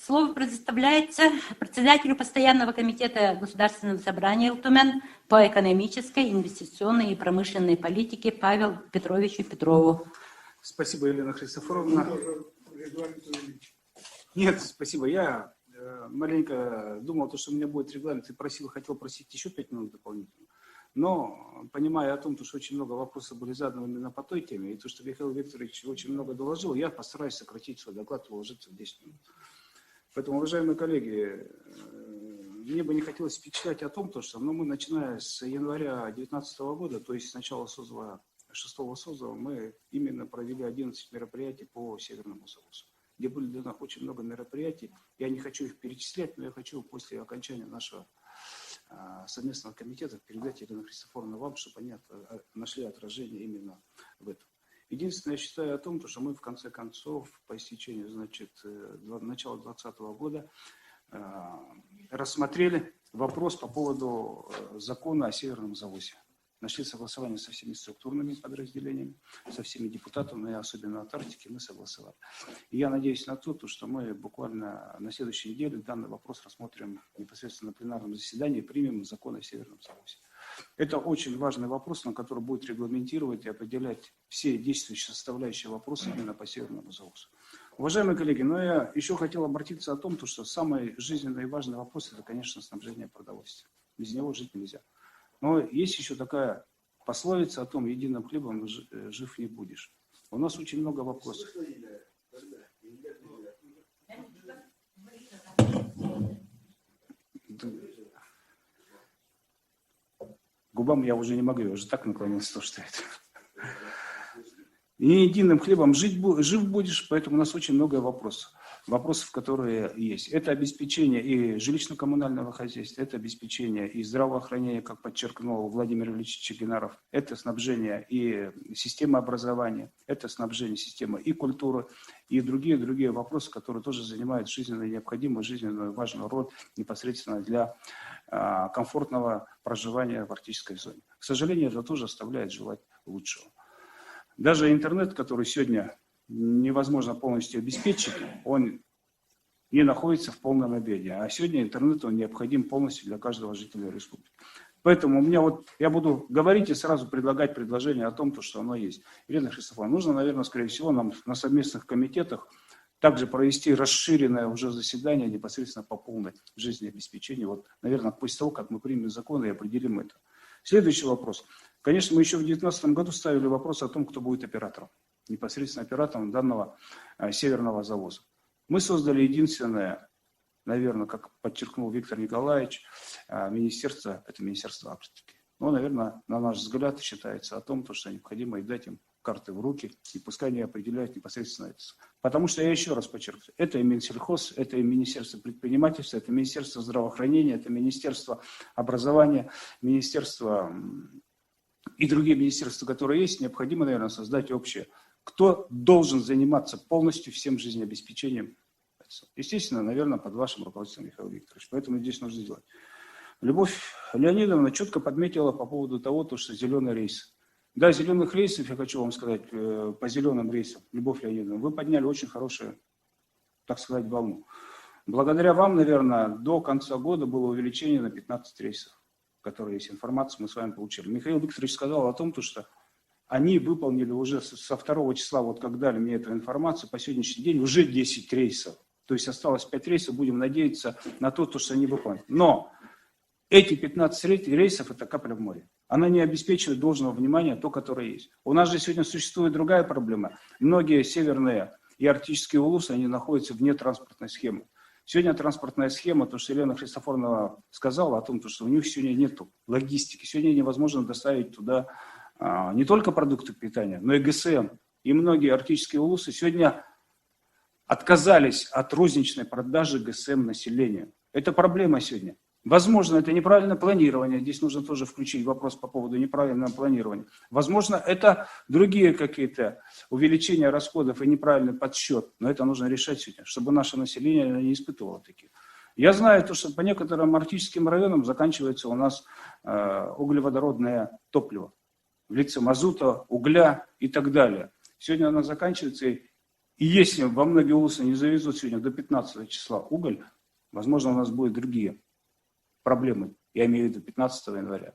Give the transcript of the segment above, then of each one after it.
Слово предоставляется председателю постоянного комитета Государственного собрания ЛТУМЕН по экономической, инвестиционной и промышленной политике Павелу Петровичу Петрову. Спасибо, Елена Христофоровна. Нет, спасибо. Я маленько думал, что у меня будет регламент, и хотел просить еще 5 минут дополнительно. Но, понимая о том, что очень много вопросов были заданы именно по той теме, и то, что Михаил Викторович очень много доложил, я постараюсь сократить свой доклад и уложиться в 10 минут. Поэтому, уважаемые коллеги, мне бы не хотелось впечатлять о том, что мы, начиная с января 2019 года, то есть с начала созыва, 6-го созыва, мы именно провели 11 мероприятий по Северному Завозу, где были для нас очень много мероприятий. Я не хочу их перечислять, но я хочу после окончания нашего совместного комитета передать, Елена Христофоровна, вам, чтобы они нашли отражение именно в этом. Единственное, я считаю о том, что мы в конце концов, по истечению, начала 2020 года, рассмотрели вопрос по поводу закона о Северном Завозе. Нашли согласование со всеми структурными подразделениями, со всеми депутатами, и особенно от Арктики мы согласовали. И я надеюсь на то, что мы буквально на следующей неделе данный вопрос рассмотрим непосредственно на пленарном заседании и примем закон о Северном Завозе. Это очень важный вопрос, на который будет регламентировать и определять все действующие составляющие вопросы именно по Северному Завозу. Уважаемые коллеги, но я еще хотел обратиться о том, что самый жизненный и важный вопрос – это, конечно, снабжение продовольствием. Без него жить нельзя. Но есть еще такая пословица о том, единым хлебом жив не будешь. У нас очень много вопросов. Губам я уже не могу, я уже так наклонился, что это. И единым хлебом жив будешь, поэтому у нас очень много вопросов, которые есть. Это обеспечение и жилищно-коммунального хозяйства, это обеспечение и здравоохранения, как подчеркнул Владимир Ильич Чигинаров, это снабжение и системы образования, это снабжение системы и культуры, и другие вопросы, которые тоже занимают жизненно необходимую, жизненно важную роль непосредственно для комфортного проживания в арктической зоне. К сожалению, это тоже оставляет желать лучшего. Даже интернет, который сегодня невозможно полностью обеспечить, он не находится в полном объеме. А сегодня интернет он необходим полностью для каждого жителя республики. Поэтому я буду говорить и сразу предлагать предложение о том, что оно есть. Елена Христофоровна, нужно, наверное, скорее всего, нам на совместных комитетах также провести расширенное уже заседание непосредственно по полной жизнеобеспечению. Наверное, после того, как мы примем закон и определим это. Следующий вопрос. Конечно, мы еще в 2019 году ставили вопрос о том, кто будет оператором, непосредственно оператором данного Северного Завоза. Мы создали единственное, наверное, как подчеркнул Виктор Николаевич, министерство, это Министерство Арктики. Но, наверное, на наш взгляд считается о том, что необходимо дать им карты в руки, и пускай они определяют непосредственно это. Потому что, я еще раз подчеркну, это и Минсельхоз, это и Министерство предпринимательства, это Министерство здравоохранения, это Министерство образования, Министерство и другие министерства, которые есть, необходимо, наверное, создать общее. Кто должен заниматься полностью всем жизнеобеспечением? Естественно, наверное, под вашим руководством, Михаил Викторович. Поэтому здесь нужно сделать. Любовь Леонидовна четко подметила по поводу того, что зеленый рейс. Да, зеленых рейсов, я хочу вам сказать, по зеленым рейсам, Любовь Леонидовна, вы подняли очень хорошую, так сказать, волну. Благодаря вам, наверное, до конца года было увеличение на 15 рейсов, которые есть информация, мы с вами получили. Михаил Викторович сказал о том, что они выполнили уже со 2 числа, как дали мне эту информацию, по сегодняшний день уже 10 рейсов. То есть осталось 5 рейсов, будем надеяться на то, что они выполнят. Но эти 15 рейсов – это капля в море. Она не обеспечивает должного внимания то, которое есть. У нас же сегодня существует другая проблема. Многие северные и арктические улусы, они находятся вне транспортной схемы. Сегодня транспортная схема, то, что Елена Христофоровна сказала о том, что у них сегодня нет логистики. Сегодня невозможно доставить туда не только продукты питания, но и ГСМ. И многие арктические улусы сегодня отказались от розничной продажи ГСМ населению. Это проблема сегодня. Возможно, это неправильное планирование. Здесь нужно тоже включить вопрос по поводу неправильного планирования. Возможно, это другие какие-то увеличения расходов и неправильный подсчет. Но это нужно решать сегодня, чтобы наше население не испытывало таких. Я знаю, что по некоторым арктическим районам заканчивается у нас углеводородное топливо в лице мазута, угля и так далее. Сегодня оно заканчивается, И если во многие улусы не завезут сегодня до 15 числа уголь, возможно, у нас будут другие проблемы. Я имею в виду 15 января.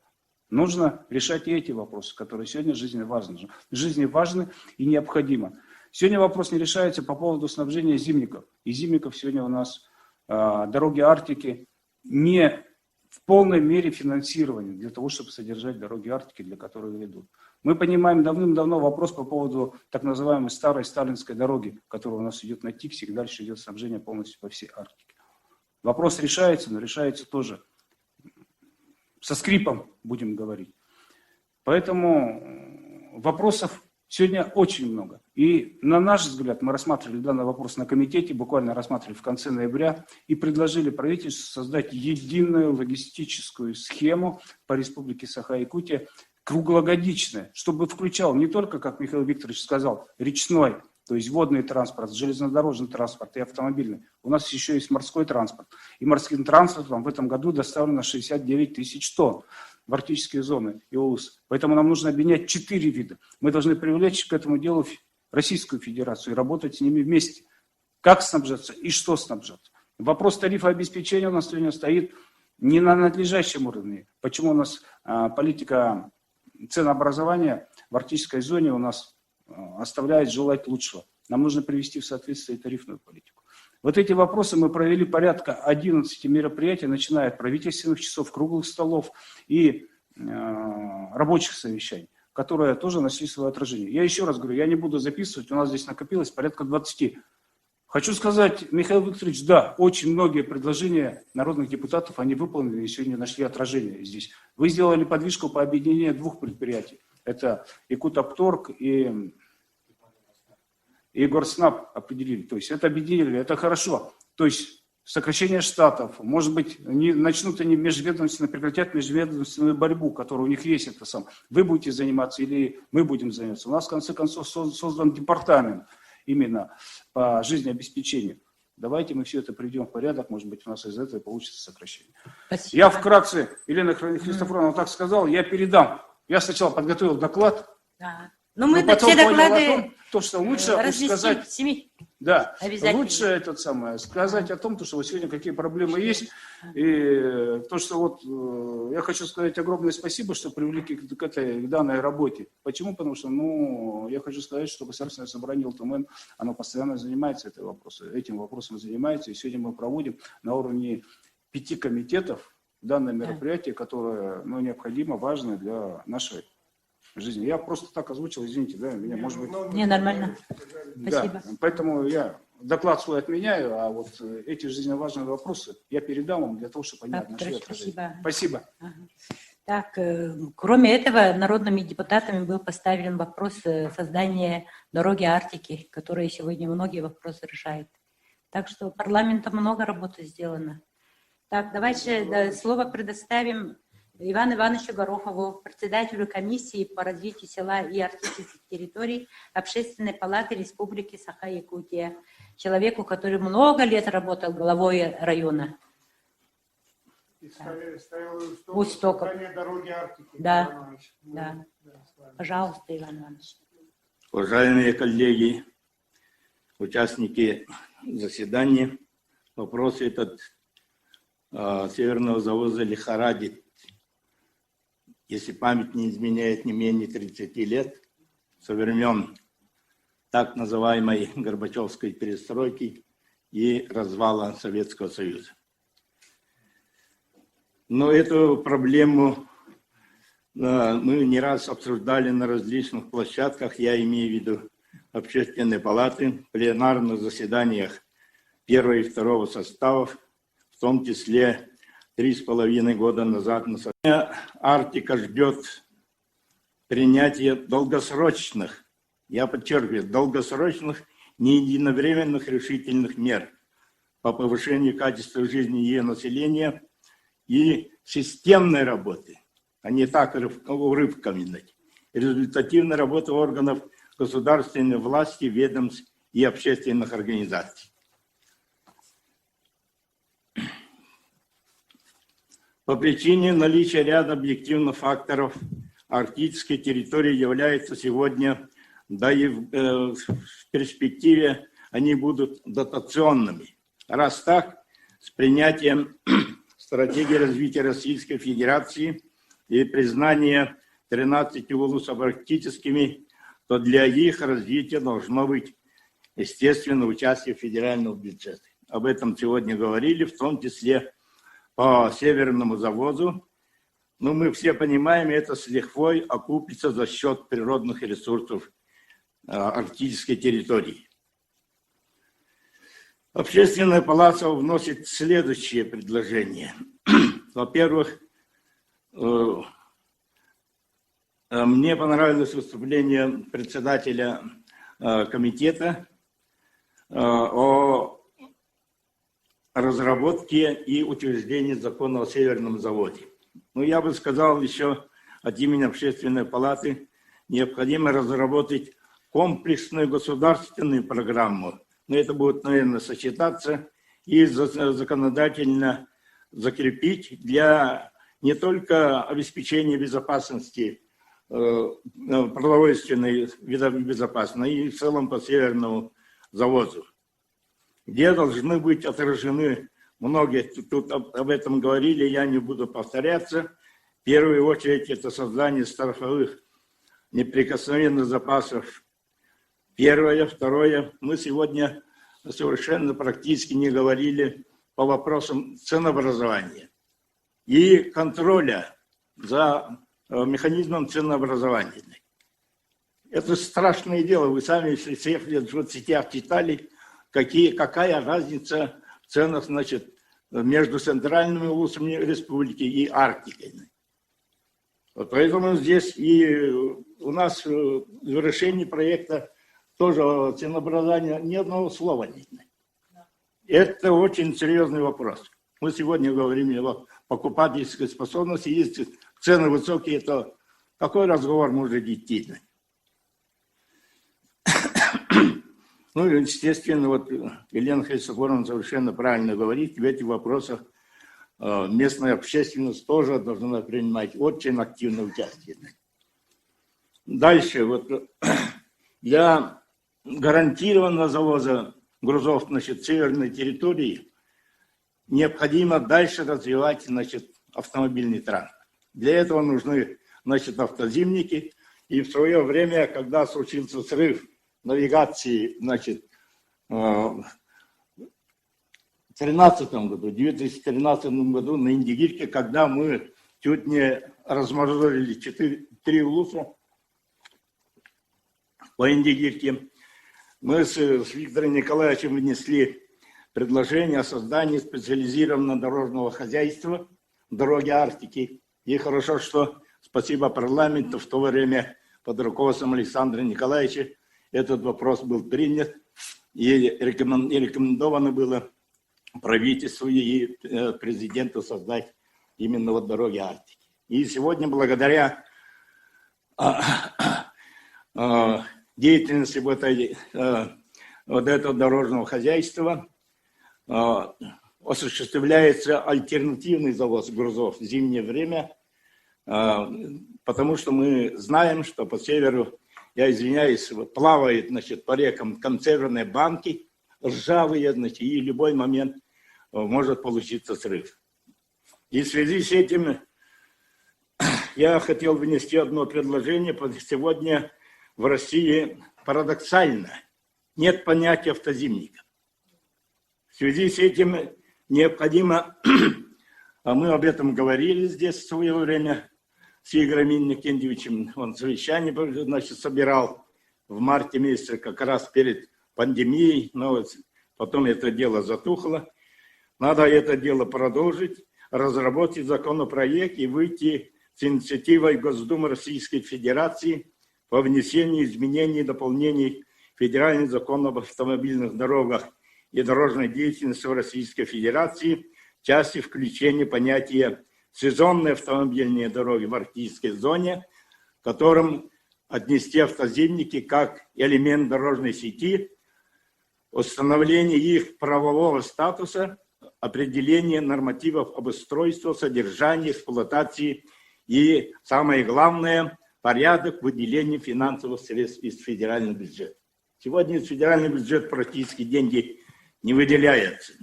Нужно решать и эти вопросы, которые сегодня жизненно важны. Жизненно важны и необходимо. Сегодня вопрос не решается по поводу снабжения зимников. И зимников сегодня у нас дороги Арктики не в полной мере финансированы для того, чтобы содержать дороги Арктики, для которых ведут. Мы понимаем давным-давно вопрос по поводу так называемой старой сталинской дороги, которая у нас идет на Тикси, и дальше идет снабжение полностью по всей Арктике. Вопрос решается, но решается тоже со скрипом, будем говорить. Поэтому вопросов сегодня очень много. И на наш взгляд, мы рассматривали данный вопрос на комитете, буквально рассматривали в конце ноября, и предложили правительству создать единую логистическую схему по Республике Саха-Якутия, круглогодичную, чтобы включал не только, как Михаил Викторович сказал, речной, то есть водный транспорт, железнодорожный транспорт и автомобильный. У нас еще есть морской транспорт. И морским транспортом в этом году доставлено 69 тысяч тонн в арктические зоны и ОУС. Поэтому нам нужно объединять 4 вида. Мы должны привлечь к этому делу Российскую Федерацию и работать с ними вместе. Как снабжаться и что снабжаться. Вопрос тарифа обеспечения у нас сегодня стоит не на надлежащем уровне. Почему у нас политика ценообразования в арктической зоне у нас оставляет желать лучшего. Нам нужно привести в соответствие тарифную политику. Вот эти вопросы мы провели порядка 11 мероприятий, начиная от правительственных часов, круглых столов и рабочих совещаний, которые тоже нашли свое отражение. Я еще раз говорю, я не буду записывать, у нас здесь накопилось порядка 20. Хочу сказать, Михаил Викторович, да, очень многие предложения народных депутатов, они выполнены и сегодня нашли отражение здесь. Вы сделали подвижку по объединению 2 предприятий. Это Якутапторг и Горснаб определили. То есть это объединили, это хорошо. То есть сокращение штатов, может быть, начнут они межведомственно, прекратят межведомственную борьбу, которая у них есть. Это сам. Вы будете заниматься или мы будем заниматься. У нас, в конце концов, создан департамент именно по жизнеобеспечению. Давайте мы все это приведем в порядок, может быть, у нас из этого получится сокращение. Спасибо. Я вкратце, Елена Христофоровна так сказала, я передам. Я сначала подготовил доклад, да. Но мы потом все доклады понял о том, то, что лучше сказать, в СМИ. Да, лучше сказать о том, что вот сегодня какие проблемы есть. И то, что вот я хочу сказать огромное спасибо, что привлекли к данной работе. Почему? Потому что, я хочу сказать, что Государственное собрание ЛТМН, оно постоянно занимается этим вопросом занимается. И сегодня мы проводим на уровне 5 комитетов данное мероприятие, которое необходимо, важно для нашей жизни. Я просто так озвучил, извините, да, меня, может быть... Не, нормально. Спасибо. Да, поэтому я доклад свой отменяю, а вот эти жизненно важные вопросы я передам вам для того, чтобы они нашли отражение. Спасибо. Ага. Так, кроме этого, народными депутатами был поставлен вопрос создания дороги Арктики, которая сегодня многие вопросы решает. Так что парламентом много работы сделано. Так, давайте слово предоставим Ивану Ивановичу Горохову, председателю комиссии по развитию села и арктических территорий Общественной палаты Республики Саха-Якутия, человеку, который много лет работал главой района. Устоков. Дороги Арктики. Да, да. Пожалуйста, Иван Иванович. Уважаемые коллеги, участники заседания, вопрос этот северного завоза лихорадит. Если память не изменяет, не менее 30 лет, со времен так называемой Горбачевской перестройки и развала Советского Союза. Но эту проблему мы не раз обсуждали на различных площадках, я имею в виду общественные палаты, пленарных заседаниях первого и второго составов, в том числе 3,5 года назад. Арктика ждет принятия долгосрочных, я подчеркиваю, долгосрочных, не единовременных решительных мер по повышению качества жизни ее населения и системной работы, а не так урывками. Результативной работы органов государственной власти, ведомств и общественных организаций. По причине наличия ряда объективных факторов арктическая территория является сегодня да и в перспективе они будут дотационными. Раз так, с принятием стратегии развития Российской Федерации и признания 13 улусов арктическими, то для их развития должно быть, естественно, участие федерального бюджета. Об этом сегодня говорили, в том числе по Северному заводу. Но мы все понимаем, это с лихвой окупится за счет природных ресурсов арктической территории. Общественная палата вносит следующее предложение. Во-первых, мне понравилось выступление председателя комитета о разработке и утверждении закона о Северном заводе. Но я бы сказал еще от имени Общественной палаты, необходимо разработать комплексную государственную программу. Но это будет, наверное, сочетаться и законодательно закрепить для не только обеспечения безопасности, продовольственной безопасности, но и в целом по Северному заводу, где должны быть отражены многие, тут об этом говорили, я не буду повторяться. В первую очередь это создание страховых неприкосновенных запасов. Первое. Второе. Мы сегодня совершенно практически не говорили по вопросам ценообразования и контроля за механизмом ценообразования. Это страшное дело. Вы сами в всех соцсетях читали, какая разница в ценах, значит, между центральными улусами республики и Арктикой. Вот поэтому здесь и у нас в завершении проекта тоже ценообразования ни одного слова нет. Это очень серьезный вопрос. Мы сегодня говорим о покупательской способности. Если цены высокие, то какой разговор может идти? Ну и, естественно, вот Елена Христофоровна совершенно правильно говорит, в этих вопросах местная общественность тоже должна принимать очень активное участие. Дальше, вот для гарантированного завоза грузов, значит, северной территории необходимо дальше развивать, значит, автомобильный транспорт. Для этого нужны, значит, автозимники. И в свое время, когда случился срыв навигации, значит, в 2013 году на Индигирке, когда мы чуть не разморозили 3 улуса по Индигирке, мы с Виктором Николаевичем внесли предложение о создании специализированного дорожного хозяйства «Дороги Арктики». И хорошо, что спасибо парламенту в то время под руководством Александра Николаевича этот вопрос был принят и рекомендовано было правительству и президенту создать именно вот «Дороги Арктики». И сегодня благодаря деятельности вот этого дорожного хозяйства осуществляется альтернативный завоз грузов в зимнее время, потому что мы знаем, что по северу, я извиняюсь, плавают, значит, по рекам консервные банки, ржавые, значит, и в любой момент может получиться срыв. И в связи с этим я хотел внести одно предложение. Сегодня в России парадоксально нет понятия автозимника. В связи с этим необходимо, а мы об этом говорили здесь в свое время с Игорем Иннокентьевичем, он совещание, значит, собирал в марте месяце, как раз перед пандемией, но вот потом это дело затухло. Надо это дело продолжить, разработать законопроект и выйти с инициативой Госдумы Российской Федерации по внесению изменений и дополнений федеральных законов об автомобильных дорогах и дорожной деятельности в Российской Федерации в части включения понятия сезонные автомобильные дороги в арктической зоне, которым отнести автозимники как элемент дорожной сети, установление их правового статуса, определение нормативов обустройства, содержания, эксплуатации и, самое главное, порядок выделения финансовых средств из федерального бюджета. Сегодня из федерального бюджета практически деньги не выделяются.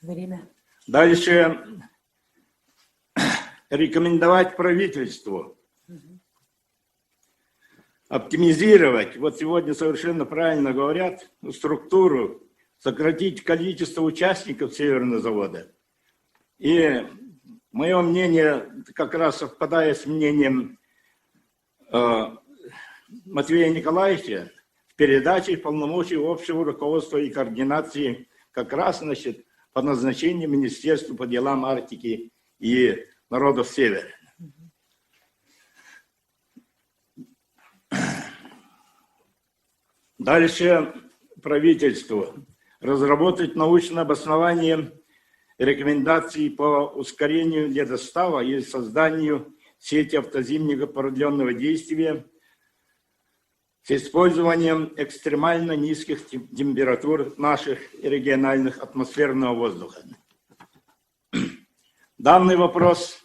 Время. Дальше рекомендовать правительству оптимизировать, вот сегодня совершенно правильно говорят, структуру, сократить количество участников Северного завода. И мое мнение как раз совпадает с мнением Матвея Николаевича в передаче полномочий общего руководства и координации как раз, значит, по назначению Министерства по делам Арктики и народов Севера. Дальше правительству разработать научное обоснование рекомендаций по ускорению ледостава и созданию сети автозимнего продленного действия с использованием экстремально низких температур наших региональных атмосферного воздуха. Данный вопрос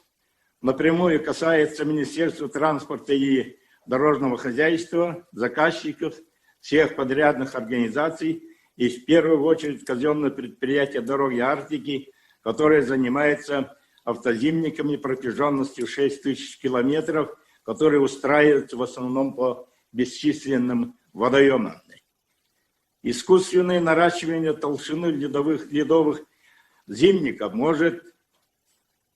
напрямую касается Министерства транспорта и дорожного хозяйства, заказчиков, всех подрядных организаций и в первую очередь казенное предприятие «Дороги Арктики», которое занимается автозимниками протяженностью 6000 километров, которые устраиваются в основном по бесчисленным водоемам. Искусственное наращивание толщины ледовых зимников может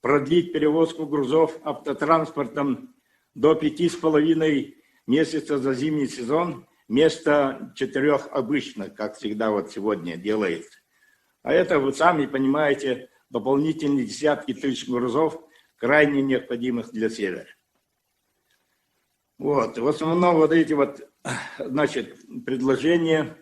продлить перевозку грузов автотранспортом до 5,5 месяца за зимний сезон, вместо 4 обычно, как всегда вот сегодня делается. А это, вы сами понимаете, дополнительные десятки тысяч грузов, крайне необходимых для Севера. Вот, в основном вот эти вот, значит, предложения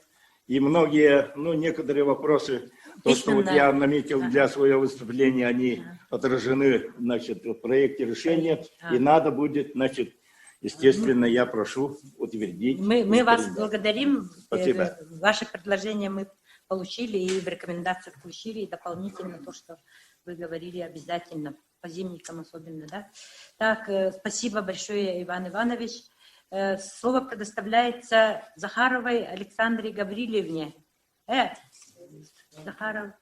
и многие, ну, некоторые вопросы, то, что вот я наметил для своего выступления, они отражены, значит, в проекте решения, и надо будет, значит, естественно, я прошу утвердить. Мы вас благодарим. Спасибо. Ваши предложения мы получили и в рекомендациях включили, и дополнительно то, что вы говорили, обязательно, по зимникам особенно, да? Так, спасибо большое, Иван Иванович. Слово предоставляется Захаровой Александре Гаврилевне. Захаров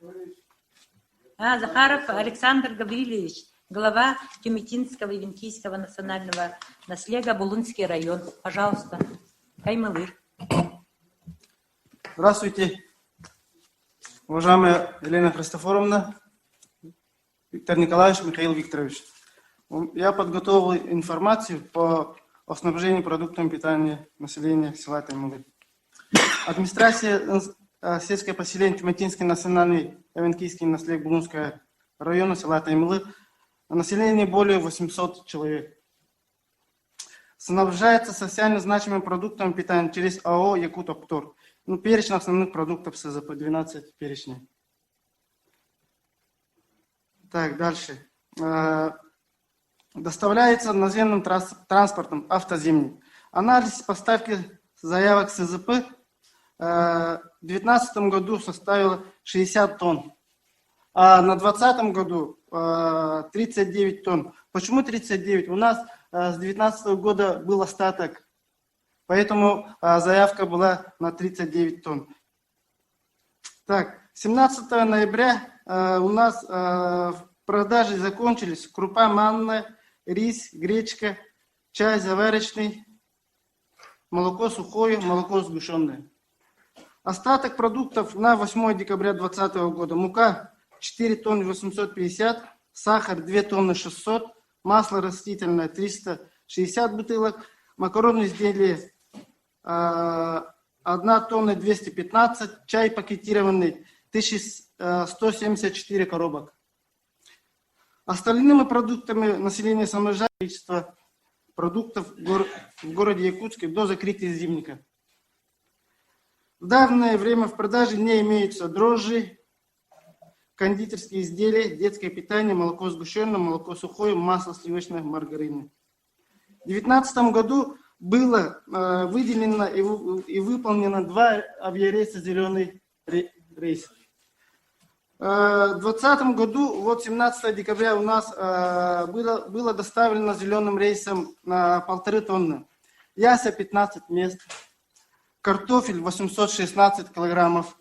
Александр Гаврилович, глава Тюметинского и Винкийского национального наследия, Булунский район. Пожалуйста, Каймылыр. Здравствуйте, уважаемая Елена Христофоровна, Виктор Николаевич, Михаил Викторович. Я подготовил информацию по снабжению продуктами питания населения села Таймылыр. Администрация сельское поселение Тюметинский национальный и Винкийский наследие Булунского района села Таймылыр. Население более 800 человек. Снабжается социально значимыми продуктами питания через АО «Якутоптор». Ну, перечень основных продуктов СЗП, 12 перечней. Так, дальше. Доставляется наземным транспортом автозимник. Анализ поставки заявок СЗП в 2019 году составил 60 тонн. А на 2020 году 39 тонн. Почему 39? У нас с 2019 года был остаток, поэтому заявка была на 39 тонн. Так, 17 ноября у нас в продаже закончились крупа манная, рис, гречка, чай заварочный, молоко сухое, молоко сгущенное. Остаток продуктов на 8 декабря 2020 года. Мука 4 тонны 850, сахар 2 тонны 600, масло растительное 360 бутылок, макаронные изделия 1 тонна 215, чай пакетированный 1174 коробок. Остальными продуктами население снабжает количество продуктов в городе Якутске до закрытия зимника. В данное время в продаже не имеются дрожжи, кондитерские изделия, детское питание, молоко сгущенное, молоко сухое, масло сливочное, маргарины. В 2019 году было выделено и выполнено 2 авиарейса «Зеленый рейс». В 2020 году, вот 17 декабря у нас было доставлено зеленым рейсом на 1,5 тонны. Яся 15 мест, картофель 816 килограммов,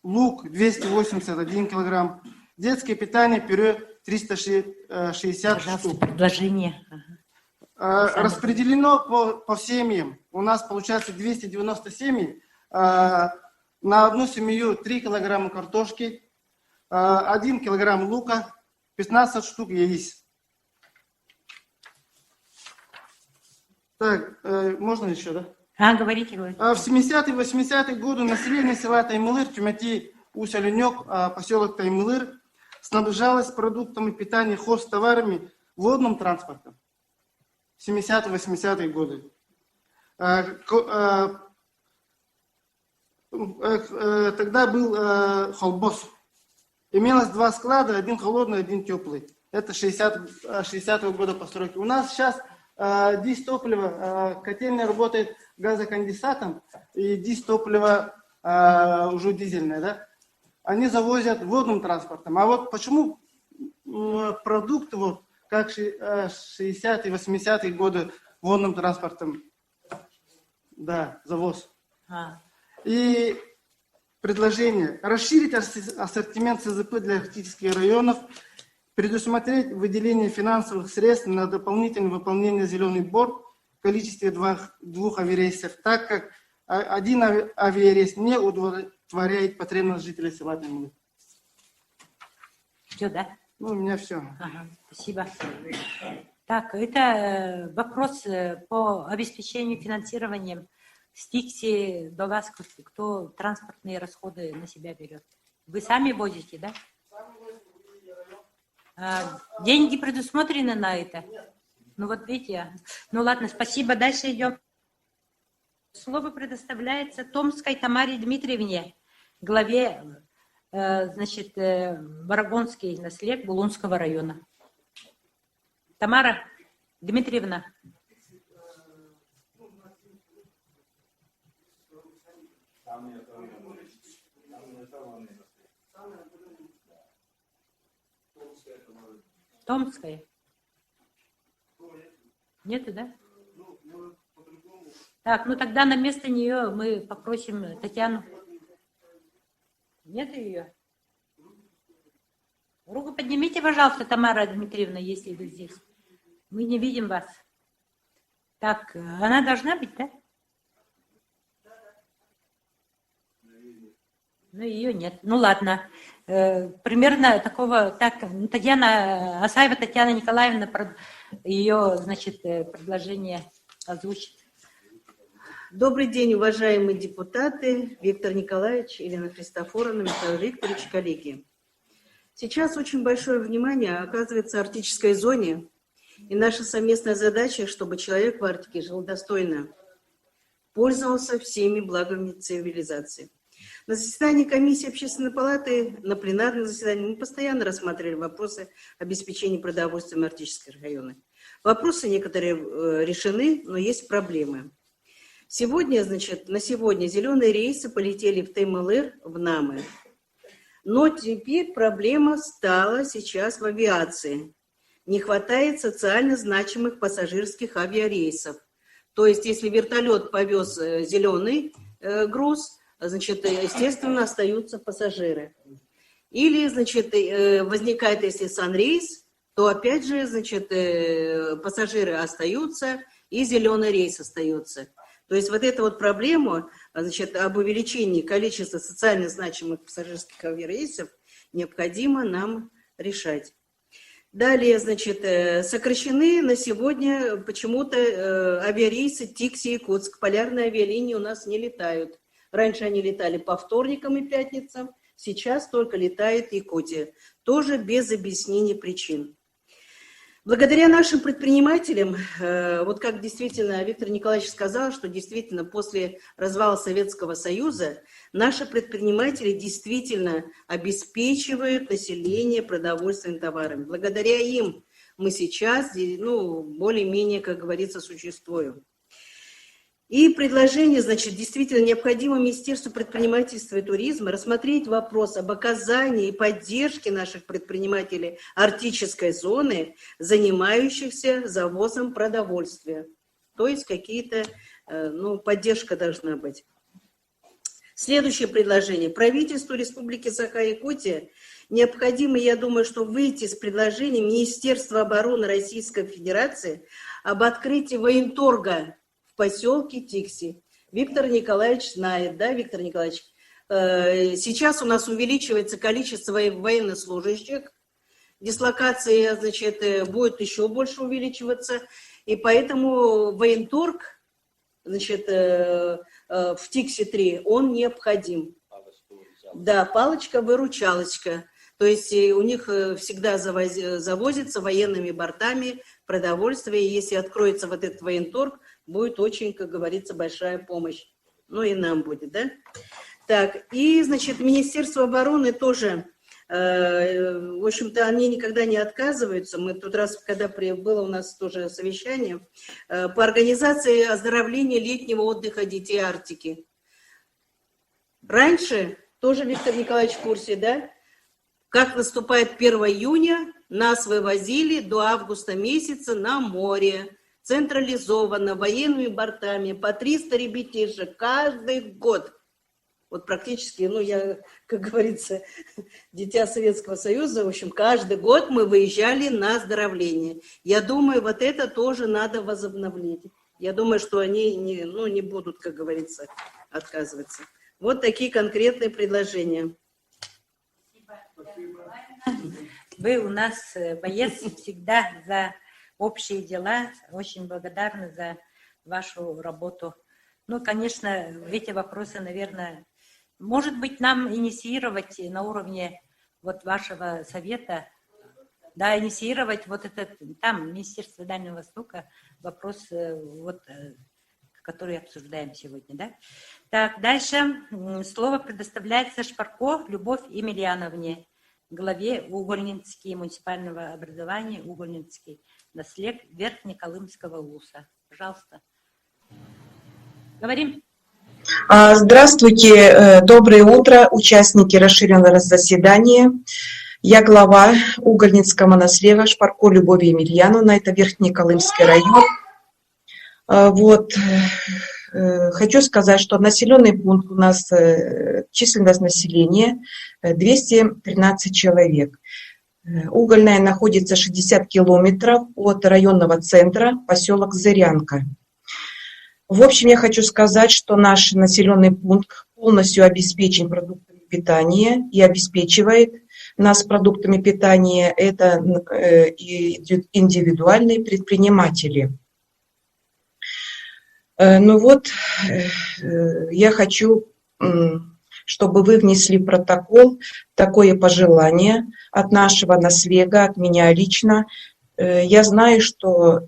лук 281 килограмм, детское питание пюре 360 Пожалуйста, штук. предложение. Распределено по семьям. У нас получается 290 семей. На одну семью 3 килограмма картошки, 1 килограмм лука, 15 штук яиц. Так, можно еще, да? Говорите. В 70-е, 80-е годы население села Таймылыр, Тюмяти, Усть-Оленек, поселок Таймылыр, снабжалось продуктами питания, хозтоварами, водным транспортом. 70-е, 80-е годы. Тогда был холбос. Имелось 2 склада, один холодный, один теплый. Это 60-го года постройки. У нас сейчас дизтопливо, котельная работает газоконденсатом, и дизтопливо уже дизельное, да? Они завозят водным транспортом. А вот почему продукты, вот, как 60-е, 80-е годы водным транспортом, да, завоз. И предложение расширить ассортимент СЗП для арктических районов, предусмотреть выделение финансовых средств на дополнительное выполнение «Зеленый борт» в количестве 2 авиарейсов, так как один авиарейс не удовлетворяет потребность жителей села Таймылыр. Все, да? Ну, у меня все. Спасибо. Так, это вопрос по обеспечению финансированием Стикси до вас, кто транспортные расходы на себя берет. Вы сами возите, да? Деньги предусмотрены на это? Ну вот видите. Ну ладно, спасибо. Дальше идем. Слово предоставляется Томской Тамаре Дмитриевне, главе, значит, Барагонский наслед Булунского района. Тамара Дмитриевна. Томская. Нету, да? Так, ну тогда на место нее мы попросим Татьяну. Нет ее? Руку поднимите, пожалуйста, Тамара Дмитриевна, если вы здесь. Мы не видим вас. Так, она должна быть, да? Ну, ее нет. Ну, ладно. Примерно такого... Так, Татьяна Асаева, Татьяна Николаевна, ее, значит, предложение озвучит. Добрый день, уважаемые депутаты, Виктор Николаевич, Елена Христофоровна, Михаил Викторович, коллеги. Сейчас очень большое внимание оказывается арктической зоне, и наша совместная задача, чтобы человек в Арктике жил достойно, пользовался всеми благами цивилизации. На заседании комиссии Общественной палаты, на пленарном заседании мы постоянно рассматривали вопросы обеспечения продовольствием арктических районов. Вопросы некоторые решены, но есть проблемы. Сегодня, значит, на сегодня зеленые рейсы полетели в Таймылыр, в Намы. Но теперь проблема стала сейчас в авиации. Не хватает социально значимых пассажирских авиарейсов. То есть, если вертолет повез зеленый груз, значит, естественно, остаются пассажиры. Или, значит, возникает, если санрейс, то опять же, значит, пассажиры остаются, и зеленый рейс остается. То есть вот эту вот проблему, значит, об увеличении количества социально значимых пассажирских авиарейсов необходимо нам решать. Далее, значит, сокращены на сегодня почему-то авиарейсы Тикси-Якутск. Полярные авиалинии у нас не летают. Раньше они летали по вторникам и пятницам, сейчас только летает Якутия. Тоже без объяснения причин. Благодаря нашим предпринимателям, вот как действительно Виктор Николаевич сказал, что действительно после развала Советского Союза наши предприниматели действительно обеспечивают население продовольственными товарами. Благодаря им мы сейчас, ну, более-менее, как говорится, существуем. И предложение, значит, действительно необходимо Министерству предпринимательства и туризма рассмотреть вопрос об оказании и поддержке наших предпринимателей арктической зоны, занимающихся завозом продовольствия. То есть какие-то, поддержка должна быть. Следующее предложение. Правительству Республики Саха-Якутия необходимо, я думаю, что выйти с предложением Министерства обороны Российской Федерации об открытии военторга в поселке Тикси. Виктор Николаевич знает, да, Виктор Николаевич? Сейчас у нас увеличивается количество военнослужащих, дислокация, значит, будет еще больше увеличиваться, и поэтому военторг, значит, в Тикси-3, он необходим. Да, палочка-выручалочка. То есть у них всегда завозится военными бортами продовольствие, и если откроется вот этот военторг, будет очень, как говорится, большая помощь. Ну и нам будет, да? Так, и, значит, Министерство обороны тоже, в общем-то, они никогда не отказываются. Мы тот раз, когда было у нас тоже совещание, по организации оздоровления летнего отдыха детей Арктики. Раньше, тоже Виктор Николаевич в курсе, да? Как наступает 1 июня, нас вывозили до августа месяца на море, централизованно, военными бортами, по 300 ребятишек каждый год. Вот практически, я, как говорится, дитя Советского Союза, в общем, каждый год мы выезжали на оздоровление. Я думаю, вот это тоже надо возобновлять. Я думаю, что они не будут, как говорится, отказываться. Вот такие конкретные предложения. Вы у нас боец всегда за общие дела. Очень благодарны за вашу работу. Конечно, эти вопросы, наверное, может быть, нам инициировать на уровне вот вашего совета, да, инициировать вот этот, там, Министерство Дальнего Востока, вопрос, который обсуждаем сегодня, да. Так, дальше слово предоставляется Шпарко Любовь Емельяновне, главе Угольнинский муниципального образования, Угольнинский наслед Верхнеколымского УСа. Пожалуйста. Говорим. Здравствуйте, доброе утро, участники расширенного заседания. Я глава Угольнинского наслева Шпарко Любовь Емельяновна, это Верхнеколымский район. Хочу сказать, что населенный пункт у нас, численность населения 213 человек. Угольная находится 60 километров от районного центра, поселок Зырянка. В общем, я хочу сказать, что наш населенный пункт полностью обеспечен продуктами питания и обеспечивает нас продуктами питания. Это индивидуальные предприниматели. Я хочу, чтобы вы внесли в протокол такое пожелание от нашего наслега, от меня лично. Я знаю, что в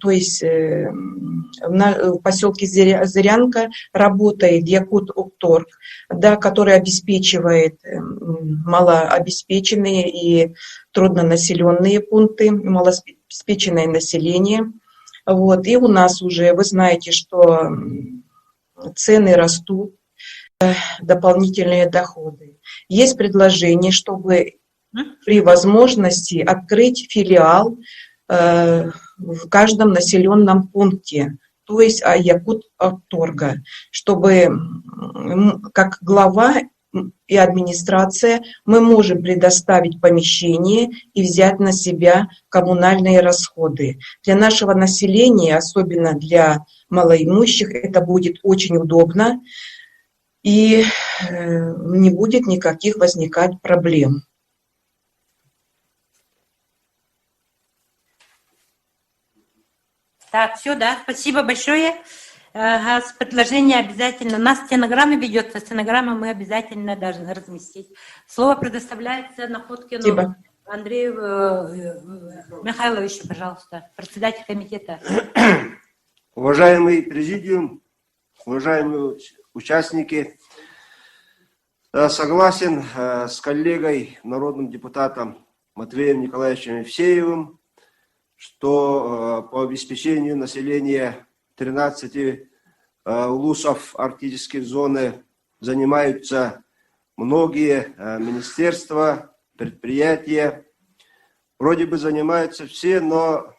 поселке Зырянка работает Якут-Укторг, да, который обеспечивает малообеспеченные и труднонаселенные пункты, малообеспеченное население. И у нас уже, вы знаете, что цены растут, дополнительные доходы. Есть предложение, чтобы при возможности открыть филиал в каждом населенном пункте, то есть Якут-Укторга, чтобы как глава и администрация мы можем предоставить помещение и взять на себя коммунальные расходы. Для нашего населения, особенно для малоимущих, это будет очень удобно и не будет никаких возникать проблем. Так, все, да, спасибо большое. Предложение обязательно. У нас стенограмма ведется, стенограмму мы обязательно должны разместить. Слово предоставляется Находкину Андрею Михайловичу, пожалуйста, председатель комитета. Уважаемый президиум, уважаемые участники, согласен с коллегой, народным депутатом Матвеем Николаевичем Евсеевым, что по обеспечению населения 13 улусов арктической зоны занимаются многие министерства, предприятия. Вроде бы занимаются все, но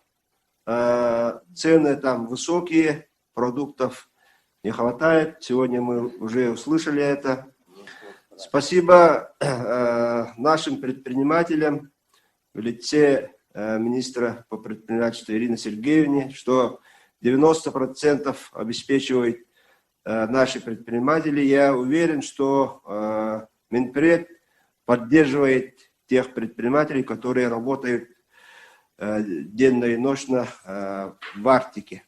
цены там высокие, продуктов не хватает. Сегодня мы уже услышали это. Спасибо нашим предпринимателям в лице министра по предпринимательству Ирины Сергеевне, что 90% обеспечивает наши предприниматели. Я уверен, что Минпред поддерживает тех предпринимателей, которые работают денно и ночно в Арктике.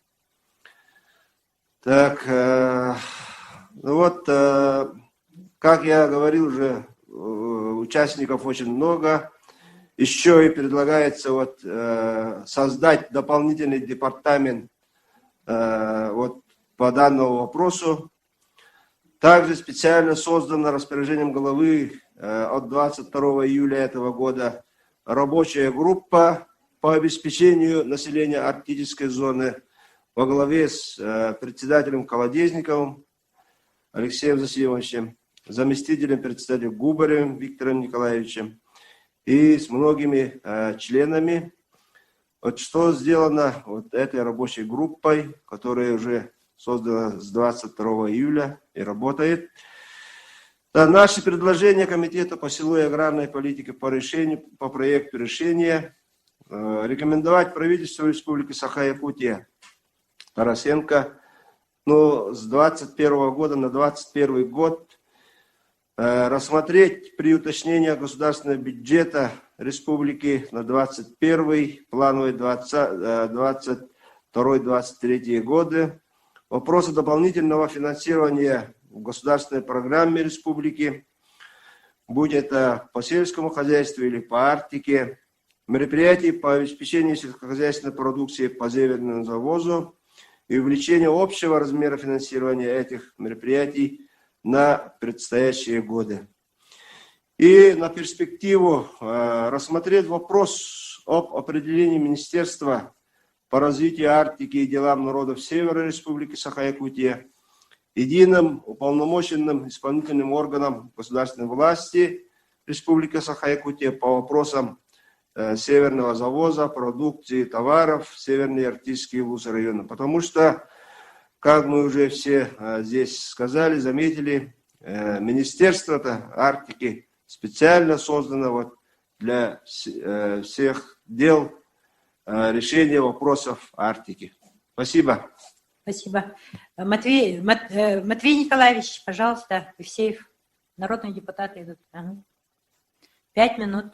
Так, ну вот, как я говорил уже, участников очень много. Еще и предлагается вот, создать дополнительный департамент вот, по данному вопросу. Также специально создана распоряжением главы от 22 июля этого года рабочая группа по обеспечению населения арктической зоны во главе с председателем Колодезниковым Алексеем Засимовичем, заместителем председателя Губаревым Виктором Николаевичем и с многими членами. Вот что сделано вот этой рабочей группой, которая уже создана с 22 июля и работает. Да, наши предложения Комитета по селу и аграрной политике по проекту решения рекомендовать правительству Республики Саха-Якутия Тарасенко, но с 2021 года на 2021 год рассмотреть при уточнении государственного бюджета республики на 2021, плановый 2022-2023 годы вопросы дополнительного финансирования в государственной программе республики, будь это по сельскому хозяйству или по Арктике, мероприятий по обеспечению сельскохозяйственной продукции по северному завозу и увеличение общего размера финансирования этих мероприятий на предстоящие годы. И на перспективу рассмотреть вопрос об определении Министерства по развитию Арктики и делам народов Севера Республики Саха-Якутия единым уполномоченным исполнительным органом государственной власти Республики Саха-Якутия по вопросам северного завоза, продукции, товаров в северные арктические улусы района. Потому что, как мы уже все здесь сказали, заметили, Министерство Арктики специально создано вот для всех дел решения вопросов Арктики. Спасибо. Спасибо. Матвей Николаевич, пожалуйста, Евсеев, народные депутаты идут. Ага. 5 минут.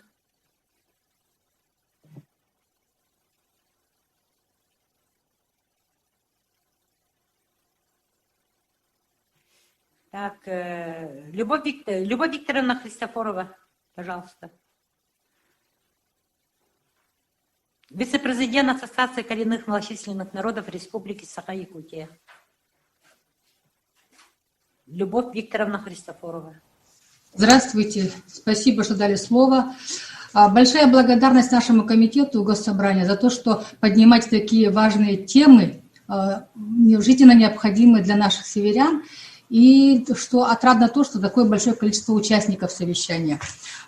Так, Любовь Викторовна Христофорова, пожалуйста. Вице-президент Ассоциации коренных малочисленных народов Республики Саха-Якутия. Любовь Викторовна Христофорова. Здравствуйте. Спасибо, что дали слово. Большая благодарность нашему комитету Госсобрания за то, что поднимать такие важные темы, жизненно необходимые для наших северян, и что отрадно то, что такое большое количество участников совещания.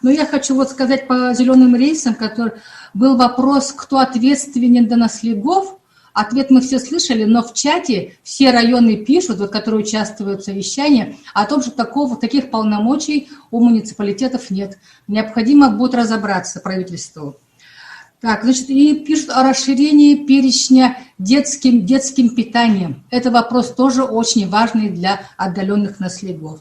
Но я хочу вот сказать по зеленым рейсам, который был вопрос, кто ответственен за наследов. Ответ мы все слышали, но в чате все районы пишут, вот, которые участвуют в совещании, о том, что таких полномочий у муниципалитетов нет. Необходимо будет разобраться правительству. Так, значит, и пишут о расширении перечня детским питанием. Это вопрос тоже очень важный для отдаленных наследов.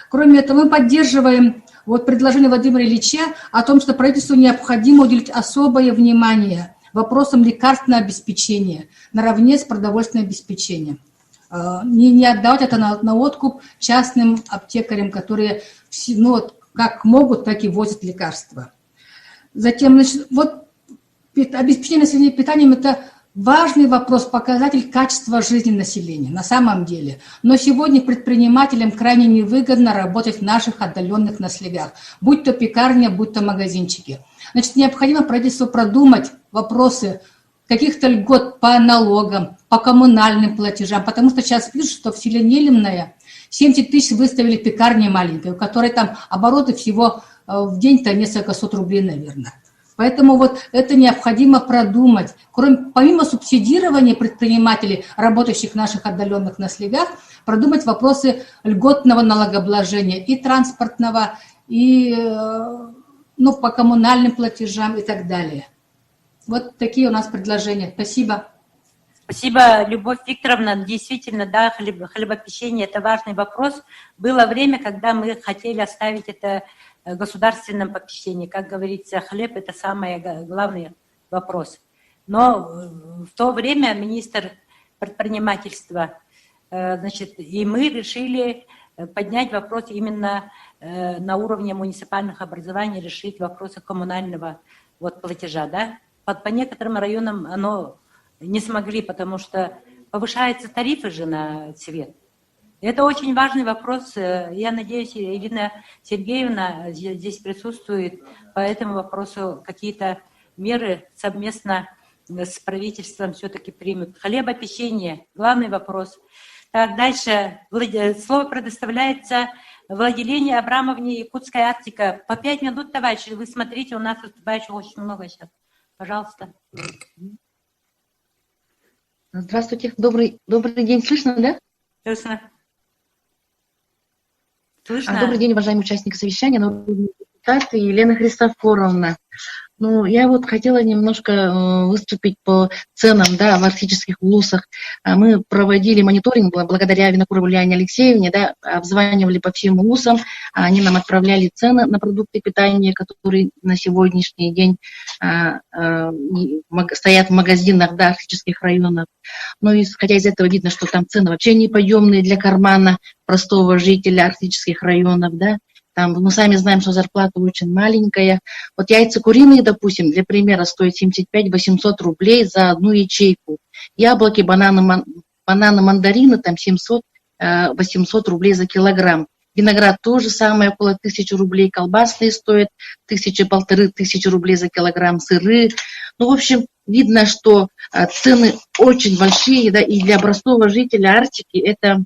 Кроме этого, мы поддерживаем вот предложение Владимира Ильича о том, что правительству необходимо уделить особое внимание вопросам лекарственного обеспечения наравне с продовольственным обеспечением. Не отдавать это на откуп частным аптекарям, которые как могут, так и возят лекарства. Затем, значит, вот обеспечение населения питанием – это важный вопрос, показатель качества жизни населения на самом деле. Но сегодня предпринимателям крайне невыгодно работать в наших отдаленных наследях, будь то пекарня, будь то магазинчики. Значит, необходимо правительству продумать вопросы каких-то льгот по налогам, по коммунальным платежам, потому что сейчас пишут, что в селе Нелемное 70 тысяч выставили пекарни маленькой, у которой там обороты всего в день-то несколько сот рублей, наверное. Поэтому вот это необходимо продумать. Помимо субсидирования предпринимателей, работающих в наших отдаленных наследях, продумать вопросы льготного налогообложения и транспортного, и по коммунальным платежам и так далее. Вот такие у нас предложения. Спасибо. Спасибо, Любовь Викторовна. Действительно, да, хлебопечение – это важный вопрос. Было время, когда мы хотели оставить это государственном попечении. Как говорится, хлеб – это самый главный вопрос. Но в то время министр предпринимательства, и мы решили поднять вопрос именно на уровне муниципальных образований, решить вопросы коммунального платежа. Да? По некоторым районам оно не смогли, потому что повышаются тарифы же на свет. Это очень важный вопрос. Я надеюсь, Ирина Сергеевна здесь присутствует, по этому вопросу какие-то меры совместно с правительством все-таки примут. Хлебопечение – главный вопрос. Так, дальше. Слово предоставляется Владилене Абрамовне, Якутская Арктика. По 5 минут, товарищи. Вы смотрите, у нас выступающих очень много сейчас. Пожалуйста. Здравствуйте. Добрый день. Слышно, да? Слышно. Слышно. Добрый день, уважаемые участники совещания, народные депутаты, Елена Христофоровна. Я хотела немножко выступить по ценам, да, в арктических вузах. Мы проводили мониторинг благодаря Винокуровой Ульяне Алексеевне, да, обзванивали по всем вузам, они нам отправляли цены на продукты питания, которые на сегодняшний день стоят в магазинах, да, арктических районов. Исходя из этого видно, что там цены вообще неподъемные для кармана простого жителя арктических районов, да. Там, мы сами знаем, что зарплата очень маленькая. Яйца куриные, допустим, для примера, стоят 75-800 рублей за одну ячейку. Яблоки, бананы, мандарины, там 700-800 рублей за килограмм. Виноград то же самое, около 1000 рублей. Колбасные стоят 1000-1500 рублей за килограмм. Сыры. В общем, видно, что цены очень большие, да, и для простого жителя Арктики это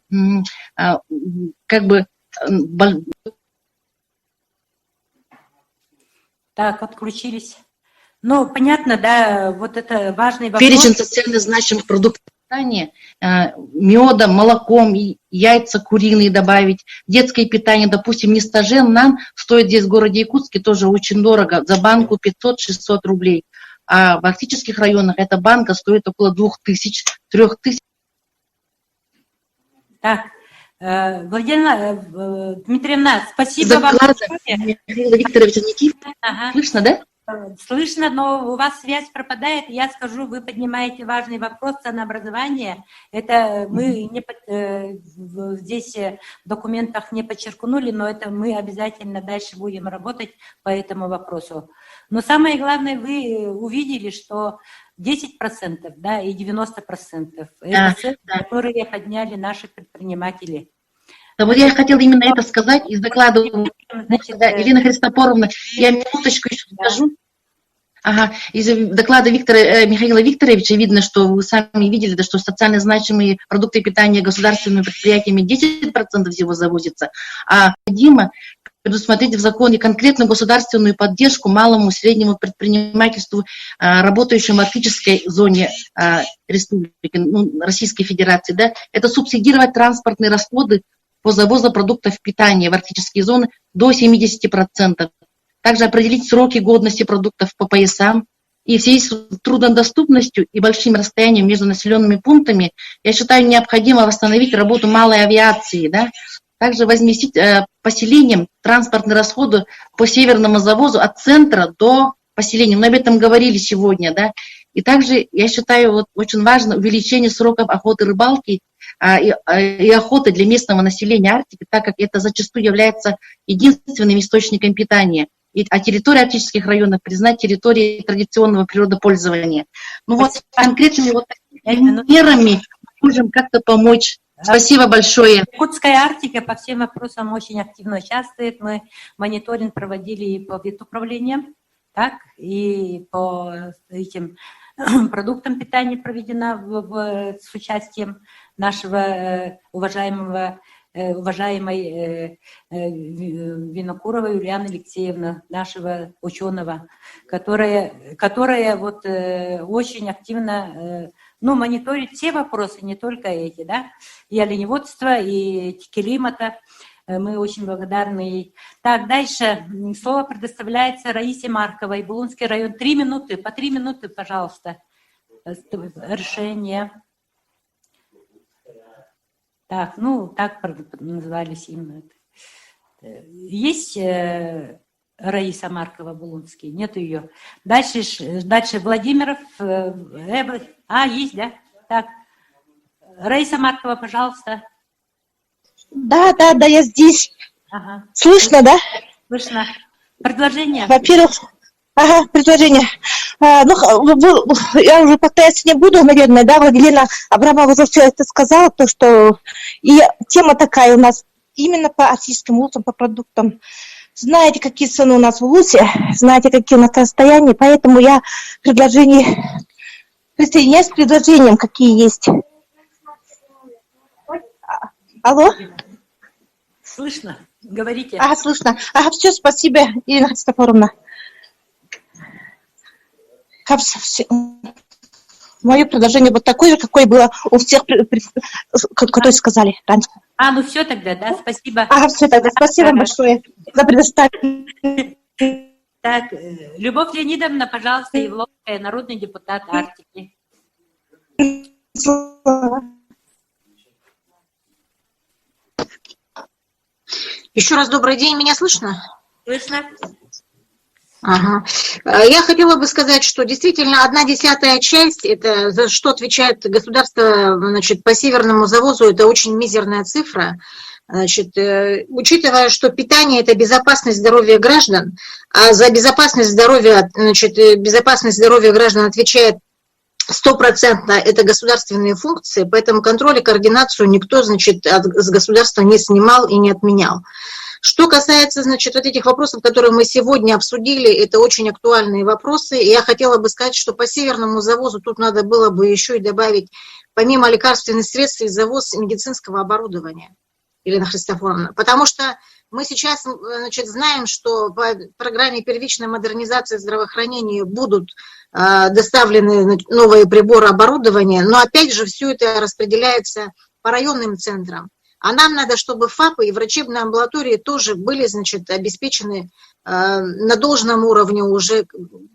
Так, отключились. Понятно, да, это важный вопрос. Перечень социально значимых продуктов питания, медом, молоком, яйца куриные добавить, детское питание, допустим, нестажен нам стоит здесь в городе Якутске тоже очень дорого, за банку 500-600 рублей, а в арктических районах эта банка стоит около 2000-3000. Так, Владимира Дмитриевна, спасибо вам большое. Михаила Викторовича Никифорова. Ага. Слышно, да? Слышно, но у вас связь пропадает. Я скажу, вы поднимаете важный вопрос ценообразования. Это мы здесь в документах не подчеркнули, но это мы обязательно дальше будем работать по этому вопросу. Но самое главное, вы увидели, что 10%, да, и 90% это цены, которые подняли наши предприниматели. Да, я хотела именно это сказать из доклада Елена Христофоровна. Я минуточку еще скажу. Из доклада Михаила Викторовича видно, что вы сами видели, да, что социально значимые продукты питания государственными предприятиями 10% всего завозится, а необходимо предусмотреть в законе конкретную государственную поддержку малому и среднему предпринимательству, работающему в арктической зоне республики, Российской Федерации. Да, это субсидировать транспортные расходы по завозу продуктов питания в арктические зоны до 70%. Также определить сроки годности продуктов по поясам. И в связи с труднодоступностью и большим расстоянием между населенными пунктами, я считаю, необходимо восстановить работу малой авиации. Да? Также возместить поселением транспортные расходы по северному завозу от центра до поселения. Мы об этом говорили сегодня. Да? И также, я считаю, очень важно увеличение сроков охоты и рыбалки и охоты для местного населения Арктики, так как это зачастую является единственным источником питания. А территории арктических районов признать территорией традиционного природопользования. Конкретными мерами можем как-то помочь. Спасибо большое. Якутская Арктика по всем вопросам очень активно участвует. Мы мониторинг проводили и по ветуправлениям, так, и по этим продуктам питания проведена с участием нашего уважаемой Винокурова Юлианы Алексеевны, нашего ученого, которая вот очень активно мониторит все вопросы, не только эти, да, и оленеводство, и климата. Мы очень благодарны ей. Так, дальше слово предоставляется Раисе Марковой, Булунский район. 3 минуты, по 3 минуты, пожалуйста. Решение. Так, так назывались именно. Есть Раиса Маркова, Булунский? Нет ее. Дальше Владимиров. Есть, да? Так. Раиса Маркова, пожалуйста. Да, я здесь. Ага. Слышно, да? Слышно. Предложение? Во-первых, предложение. Я уже повторяться не буду, наверное, да, Елена Абрамова уже все это сказала, то, что и тема такая у нас именно по арктическим улусам, по продуктам. Знаете, какие цены у нас в улусе, знаете, какие у нас состояния, поэтому я присоединяюсь к предложениям, какие есть. Алло? Слышно? Говорите. Слышно. Все, спасибо, Ирина Христофоровна. Мое предложение вот такое же, какое было у всех, которые сказали раньше. Все тогда, да, спасибо. Все тогда, спасибо большое за предоставление. Так, Любовь Леонидовна, пожалуйста, Евловская, народный депутат Арктики. Еще раз добрый день, меня слышно? Слышно. Ага. Я хотела бы сказать, что действительно 1/10 часть, это за что отвечает государство, по северному завозу, это очень мизерная цифра. Учитывая, что питание – это безопасность здоровья граждан, а за безопасность здоровья, безопасность здоровья граждан отвечает 100% это государственные функции, поэтому контроль и координацию никто, с государства не снимал и не отменял. Что касается, вот этих вопросов, которые мы сегодня обсудили, это очень актуальные вопросы. И я хотела бы сказать, что по северному завозу тут надо было бы еще и добавить, помимо лекарственных средств, и завоз медицинского оборудования, Елена Христофоровна. Потому что мы сейчас, знаем, что по программе первичной модернизации здравоохранения будут доставлены новые приборы оборудования, но опять же все это распределяется по районным центрам. А нам надо, чтобы ФАПы и врачебные амбулатории тоже были, обеспечены на должном уровне уже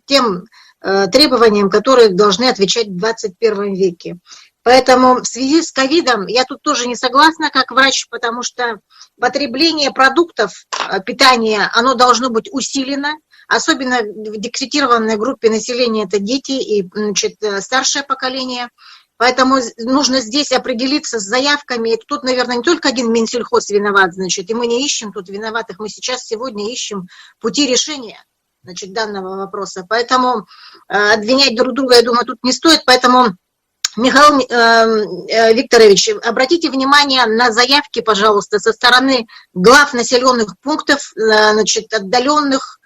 тем требованиям, которые должны отвечать в 21 веке. Поэтому в связи с ковидом я тут тоже не согласна как врач, потому что потребление продуктов питания, оно должно быть усилено, особенно в декретированной группе населения, это дети и старшее поколение. Поэтому нужно здесь определиться с заявками. И тут, наверное, не только один Минсельхоз виноват, и мы не ищем тут виноватых, мы сегодня ищем пути решения, данного вопроса. Поэтому обвинять друг друга, я думаю, тут не стоит. Поэтому, Михаил Викторович, обратите внимание на заявки, пожалуйста, со стороны глав населенных пунктов, отдаленных,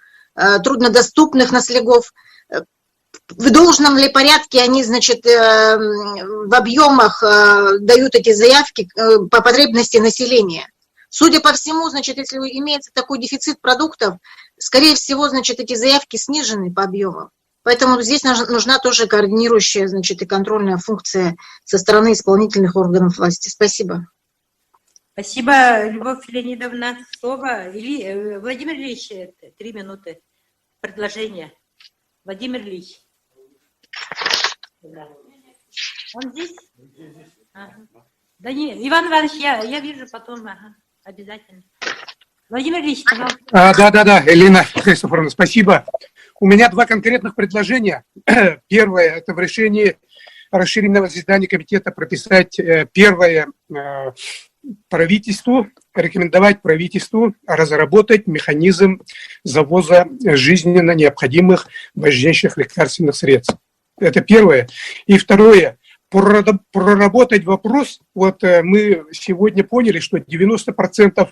труднодоступных наследов. В должном ли порядке они, в объемах дают эти заявки по потребности населения? Судя по всему, если имеется такой дефицит продуктов, скорее всего, эти заявки снижены по объемам. Поэтому здесь нужна тоже координирующая, и контрольная функция со стороны исполнительных органов власти. Спасибо. Спасибо, Любовь Леонидовна. Слово Владимир Ильич, 3 минуты. Предложение. Владимир Ильич. Да. Он здесь? Ага. Да не, Иван Иванович, я вижу потом, обязательно. Владимир Ильич, пожалуйста. Да, Елена Христофоровна, спасибо. У меня 2 конкретных предложения. Первое, это в решении расширенного заседания комитета прописать первое правительству, рекомендовать правительству разработать механизм завоза жизненно необходимых важнейших лекарственных средств. Это первое. И второе, проработать вопрос. Вот мы сегодня поняли, что 90%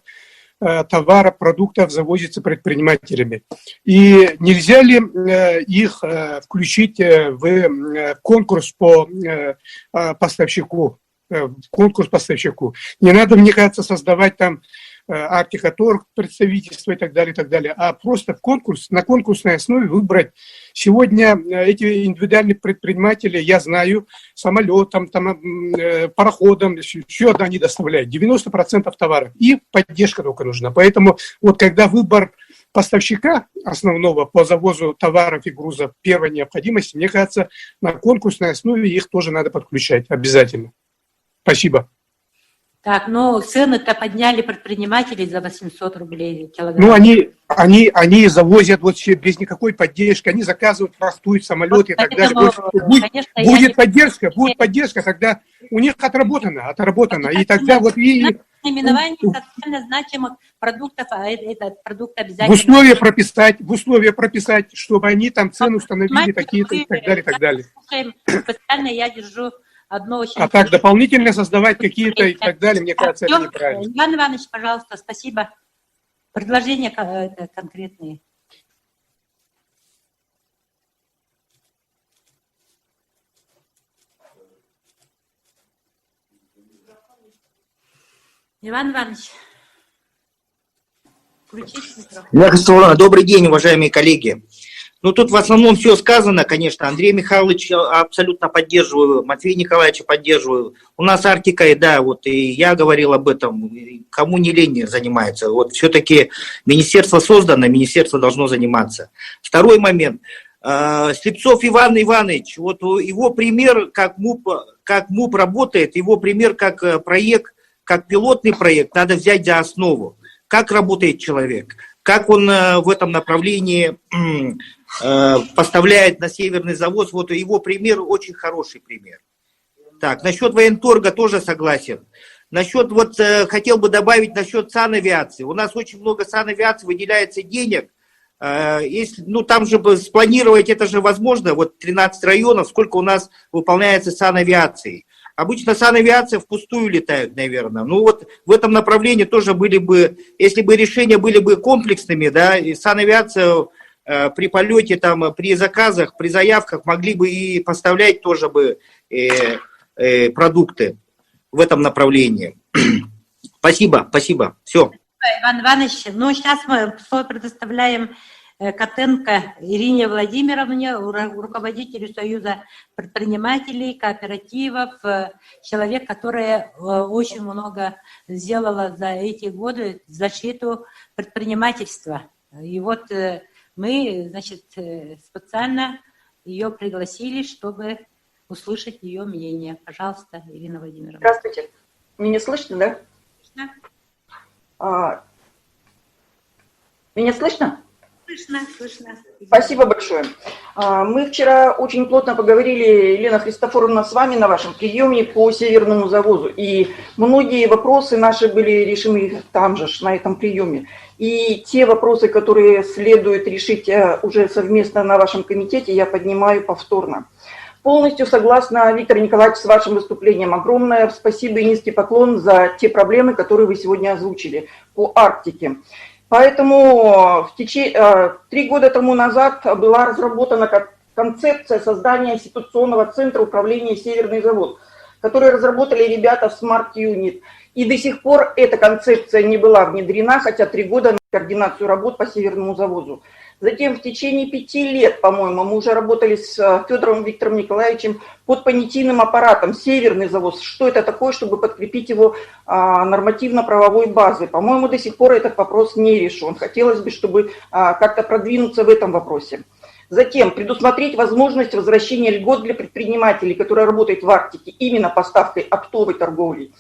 товара, продуктов завозится предпринимателями. И нельзя ли их включить в конкурс по поставщику? Конкурс поставщику. Не надо, мне кажется, создавать там Арктика-Торг, представительство и так далее, а просто в конкурс, на конкурсной основе выбрать. Сегодня эти индивидуальные предприниматели, я знаю, самолетом, пароходом, еще они доставляют 90% товаров. И поддержка только нужна. Поэтому вот когда выбор поставщика основного по завозу товаров и грузов первой необходимости, мне кажется, на конкурсной основе их тоже надо подключать обязательно. Спасибо. Так, ну цены-то подняли предприниматели за 800 рублей килограмм. Ну, они завозят вот без никакой поддержки, они заказывают, фрахтуют самолеты и так далее. Будет поддержка, когда у них отработано. И тогда вот наименование социально значимых продуктов, а этот продукт обязательно... В условия прописать, чтобы они там цену установили такие-то и так далее. Специально я держу одно очень... А так дополнительно создавать какие-то и так далее, мне кажется, это неправильно. Иван Иванович, пожалуйста, спасибо. Предложения конкретные. Иван Иванович, включите микрофон. Добрый день, уважаемые коллеги. Ну, тут в основном все сказано, конечно. Андрей Михайлович абсолютно поддерживаю, Матвей Николаевич поддерживаю. У нас Арктика, да, вот и я говорил об этом, кому не лень занимается. Вот все-таки министерство создано, министерство должно заниматься. Второй момент. Слепцов Иван Иванович, вот его пример, как МУП работает, его пример как проект, как пилотный проект, надо взять за основу. Как работает человек, как он в этом направлении поставляет на северный завоз. Вот его пример очень хороший пример. Так, насчет военторга тоже согласен. Насчет, вот хотел бы добавить насчет санавиации. У нас очень много санавиации выделяется денег. Если, ну там же спланировать это же возможно. Вот 13 районов, сколько у нас выполняется санавиацией. Обычно санавиация впустую летает, наверное. Ну вот в этом направлении тоже были бы, если бы решения были бы комплексными, да, и санавиация при полете, там, при заказах, при заявках могли бы и поставлять тоже бы продукты в этом направлении. Спасибо. Все. Иван Иванович, ну сейчас мы слово предоставляем Котенко Ирине Владимировне, руководителю Союза предпринимателей, кооперативов, человек, который очень много сделала за эти годы в защиту предпринимательства. И вот мы, значит, специально ее пригласили, чтобы услышать ее мнение. Пожалуйста, Ирина Владимировна. Здравствуйте. Меня слышно, да? Слышно. Меня слышно? Слышно. Спасибо большое. Мы вчера очень плотно поговорили, Елена Христофоровна, с вами на вашем приеме по северному завозу. И многие вопросы наши были решены там же, на этом приеме. И те вопросы, которые следует решить уже совместно на вашем комитете, я поднимаю повторно. Полностью согласна, Виктор Николаевич, с вашим выступлением. Огромное спасибо и низкий поклон за те проблемы, которые вы сегодня озвучили по Арктике. Поэтому 3 года тому назад была разработана концепция создания институционного центра управления «Северный завод», который разработали ребята в Smart Unit. И до сих пор эта концепция не была внедрена, хотя 3 года на координацию работ по северному завозу. Затем в течение 5 лет, по-моему, мы уже работали с Федором Виктором Николаевичем под понятийным аппаратом «Северный завоз». Что это такое, чтобы подкрепить его нормативно-правовой базой? По-моему, до сих пор этот вопрос не решен. Хотелось бы, чтобы как-то продвинуться в этом вопросе. Затем предусмотреть возможность возвращения льгот для предпринимателей, которые работают в Арктике, именно поставкой оптовой торговли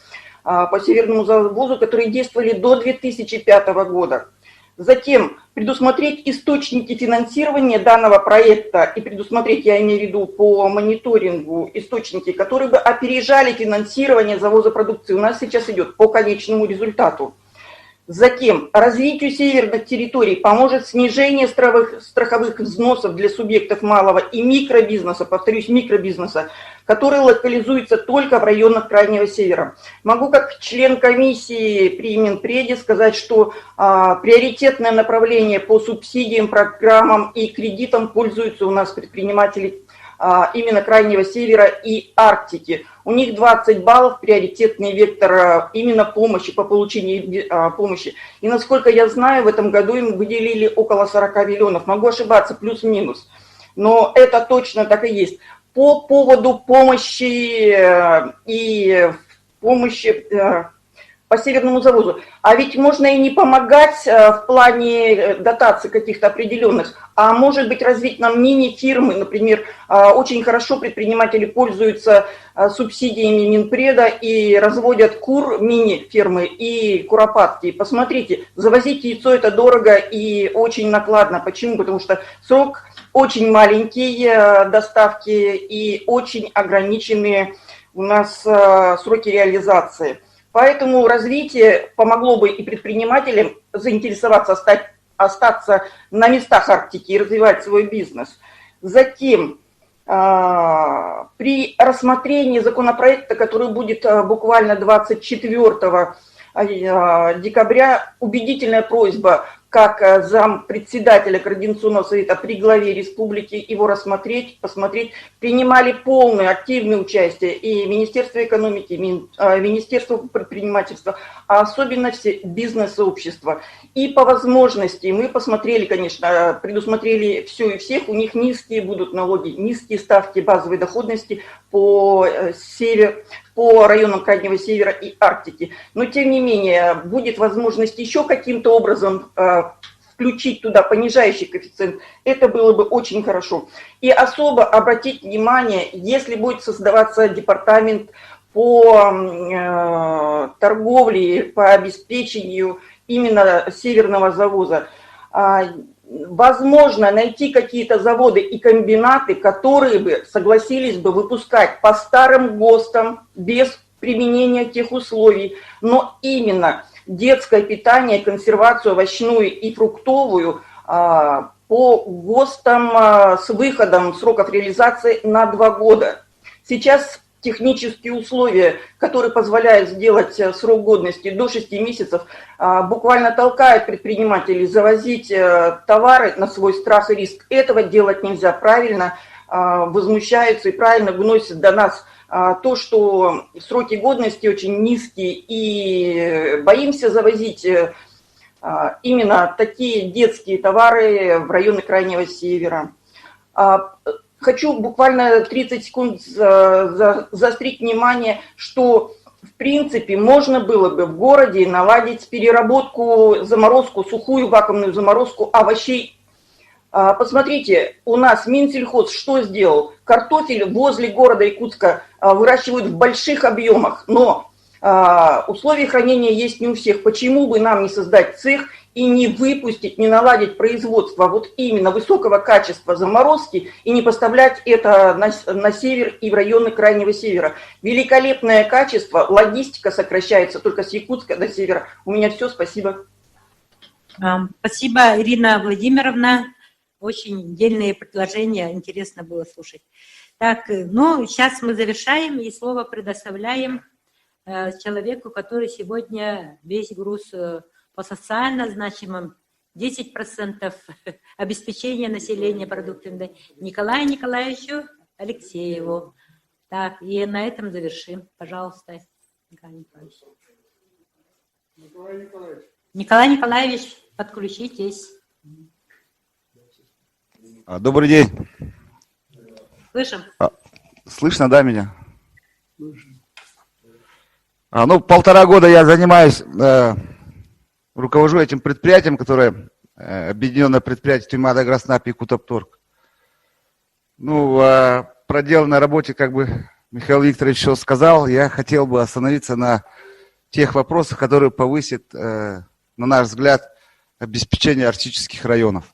по северному завозу, которые действовали до 2005 года. Затем предусмотреть источники финансирования данного проекта и предусмотреть, я имею в виду по мониторингу, источники, которые бы опережали финансирование завоза продукции. У нас сейчас идет по конечному результату. Затем развитию северных территорий поможет снижение страховых взносов для субъектов малого и микробизнеса, повторюсь, микробизнеса, который локализуется только в районах Крайнего Севера. Могу как член комиссии при Минпреде сказать, что приоритетное направление по субсидиям, программам и кредитам пользуются у нас предприниматели именно Крайнего Севера и Арктики. У них 20 баллов, приоритетный вектор именно помощи, по получению помощи. И насколько я знаю, в этом году им выделили около 40 миллионов. Могу ошибаться, плюс-минус. Но это точно так и есть. По поводу помощи и помощи по Северному завозу. А ведь можно и не помогать в плане дотаций каких-то определенных, а может быть развить нам мини-фирмы. Например, очень хорошо предприниматели пользуются субсидиями Минпреда и разводят кур, мини-фермы и куропатки. Посмотрите, завозить яйцо это дорого и очень накладно. Почему? Потому что срок очень маленький доставки и очень ограниченные у нас сроки реализации. Поэтому развитие помогло бы и предпринимателям заинтересоваться, остаться на местах Арктики и развивать свой бизнес. Затем, при рассмотрении законопроекта, который будет буквально 24 декабря, убедительная просьба как зампредседателя Координационного совета при главе республики его рассмотреть, посмотреть, принимали полное активное участие и Министерство экономики, Министерство предпринимательства, а особенно все бизнес-сообщества. И по возможности мы посмотрели, конечно, предусмотрели все и всех, у них низкие будут налоги, низкие ставки базовой доходности по районам Крайнего Севера и Арктики. Но, тем не менее, будет возможность еще каким-то образом включить туда понижающий коэффициент. Это было бы очень хорошо. И особо обратить внимание, если будет создаваться департамент по торговле, по обеспечению именно северного завоза, возможно найти какие-то заводы и комбинаты, которые бы согласились бы выпускать по старым ГОСТам без применения тех условий, но именно детское питание, консервацию овощную и фруктовую по ГОСТам с выходом сроков реализации на 2 года. Сейчас технические условия, которые позволяют сделать срок годности до 6 месяцев, буквально толкают предпринимателей завозить товары на свой страх и риск. Этого делать нельзя. Правильно возмущаются и правильно выносят до нас то, что сроки годности очень низкие, и боимся завозить именно такие детские товары в районы Крайнего Севера. Хочу буквально 30 секунд заострить внимание, что в принципе можно было бы в городе наладить переработку, заморозку, сухую вакуумную заморозку овощей. Посмотрите, у нас Минсельхоз что сделал? Картофель возле города Якутска выращивают в больших объемах, но условия хранения есть не у всех. Почему бы нам не создать цех и не выпустить, не наладить производство вот именно высокого качества заморозки и не поставлять это на север и в районы Крайнего Севера? Великолепное качество, логистика сокращается только с Якутска до севера. У меня все, спасибо. Спасибо, Ирина Владимировна. Очень дельные предложения, интересно было слушать. Так, ну, сейчас мы завершаем и слово предоставляем человеку, который сегодня весь груз по социально значимым 10% обеспечения населения продуктами, Николаю Николаевичу Алексееву. Так, и на этом завершим. Пожалуйста, Николай Николаевич. Николай Николаевич, подключитесь. Добрый день. Слышим? Слышно, да, меня? Слышно. Ну, 1,5 года я занимаюсь, руковожу этим предприятием, которое объединенное предприятие Тюмада Гроснап и Кутапторг. Ну, о проделанной работе, как бы Михаил Викторович еще сказал, я хотел бы остановиться на тех вопросах, которые повысят, на наш взгляд, обеспечение арктических районов.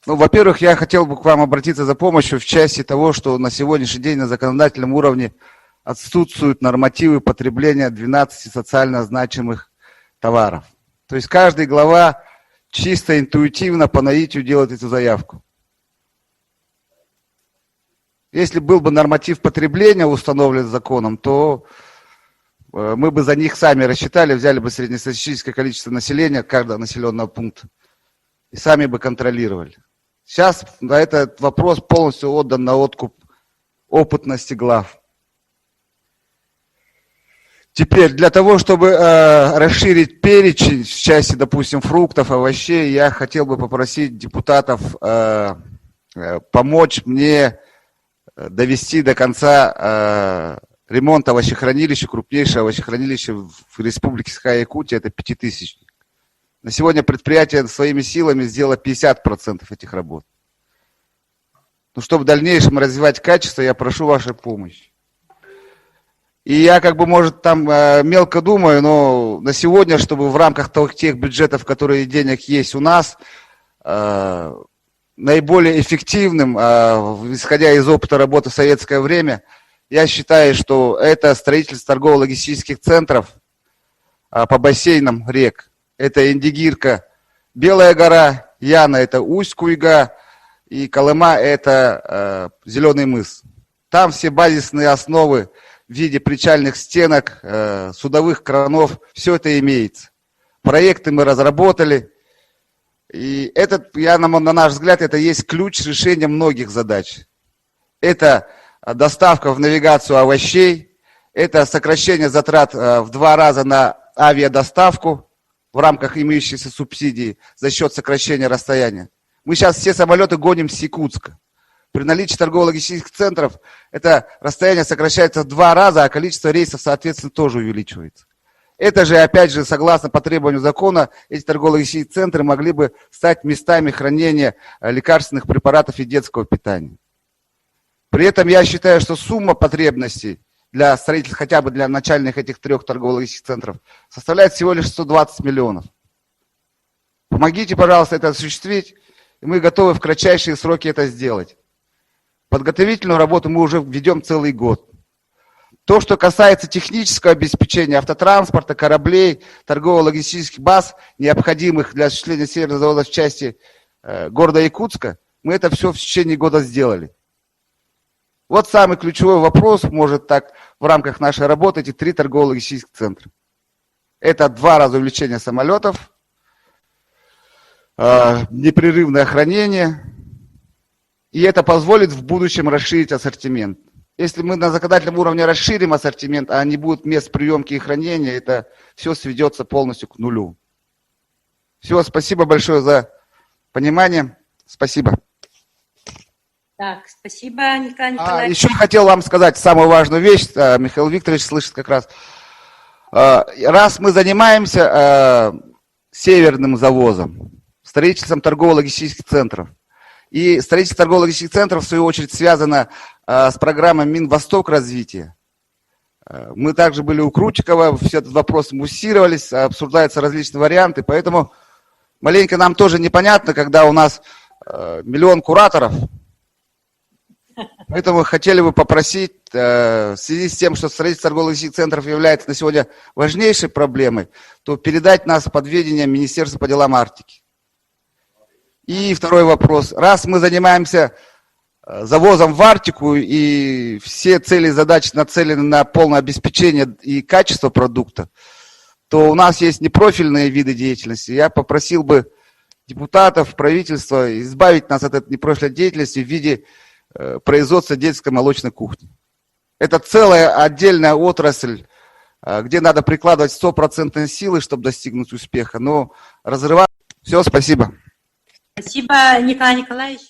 Ну, во-первых, я хотел бы к вам обратиться за помощью в части того, что на сегодняшний день на законодательном уровне отсутствуют нормативы потребления 12 социально значимых товаров. То есть каждый глава чисто интуитивно по наитию делает эту заявку. Если был бы норматив потребления установлен законом, то мы бы за них сами рассчитали, взяли бы среднестатистическое количество населения каждого населенного пункта и сами бы контролировали. Сейчас этот вопрос полностью отдан на откуп опытности глав. Теперь, для того, чтобы расширить перечень в части, допустим, фруктов, овощей, я хотел бы попросить депутатов помочь мне довести до конца ремонт овощехранилища, крупнейшее овощехранилище в Республике Саха-Якутия, это 5000. На сегодня предприятие своими силами сделало 50% этих работ. Но чтобы в дальнейшем развивать качество, я прошу вашей помощи. И я может там мелко думаю, но на сегодня, чтобы в рамках тех бюджетов, которые денег есть у нас, наиболее эффективным, исходя из опыта работы в советское время, я считаю, что это строительство торгово-логистических центров по бассейнам рек. Это Индигирка, Белая гора, Яна – это Усть-Куйга, и Колыма – это Зеленый мыс. Там все базисные основы в виде причальных стенок, судовых кранов, все это имеется. Проекты мы разработали, и на наш взгляд, это есть ключ решения многих задач. Это доставка в навигацию овощей, это сокращение затрат в 2 раза на авиадоставку в рамках имеющейся субсидии за счет сокращения расстояния. Мы сейчас все самолеты гоним с Якутска. При наличии торгово-логистических центров это расстояние сокращается в 2 раза, а количество рейсов, соответственно, тоже увеличивается. Это же, опять же, согласно по требованию закона, эти торгово-логистические центры могли бы стать местами хранения лекарственных препаратов и детского питания. При этом я считаю, что сумма потребностей для строительства, хотя бы для начальных этих 3 торгово-логистических центров, составляет всего лишь 120 миллионов. Помогите, пожалуйста, это осуществить, и мы готовы в кратчайшие сроки это сделать. Подготовительную работу мы уже ведем целый год. То, что касается технического обеспечения автотранспорта, кораблей, торгово-логистических баз, необходимых для осуществления северного завода в части города Якутска, мы это все в течение года сделали. Вот самый ключевой вопрос, может так, в рамках нашей работы, эти 3 торгово-логистических центра. Это 2 раза увеличение самолетов, непрерывное хранение, и это позволит в будущем расширить ассортимент. Если мы на законодательном уровне расширим ассортимент, а не будет мест приемки и хранения, это все сведется полностью к нулю. Все, спасибо большое за понимание. Спасибо. Так, спасибо, Николай Николаевич. Еще хотел вам сказать самую важную вещь, Михаил Викторович слышит как раз. Раз мы занимаемся северным завозом, строительством торгово-логистических центров, и строительство торгово-логистических центров, в свою очередь, связано с программой Минвосток развития. Мы также были у Крутикова, все этот вопрос муссировались, обсуждаются различные варианты, поэтому маленько нам тоже непонятно, когда у нас 1 миллион кураторов. Поэтому хотели бы попросить, в связи с тем, что строительство торгово-логистических центров является на сегодня важнейшей проблемой, то передать нас под ведение Министерства по делам Арктики. И второй вопрос. Раз мы занимаемся завозом в Арктику, и все цели и задачи нацелены на полное обеспечение и качество продукта, то у нас есть непрофильные виды деятельности. Я попросил бы депутатов, правительства избавить нас от этой непрофильной деятельности в виде производства детской молочной кухни. Это целая отдельная отрасль, где надо прикладывать 100% силы, чтобы достигнуть успеха, но разрывать... Все, спасибо. Спасибо, Николай Николаевич.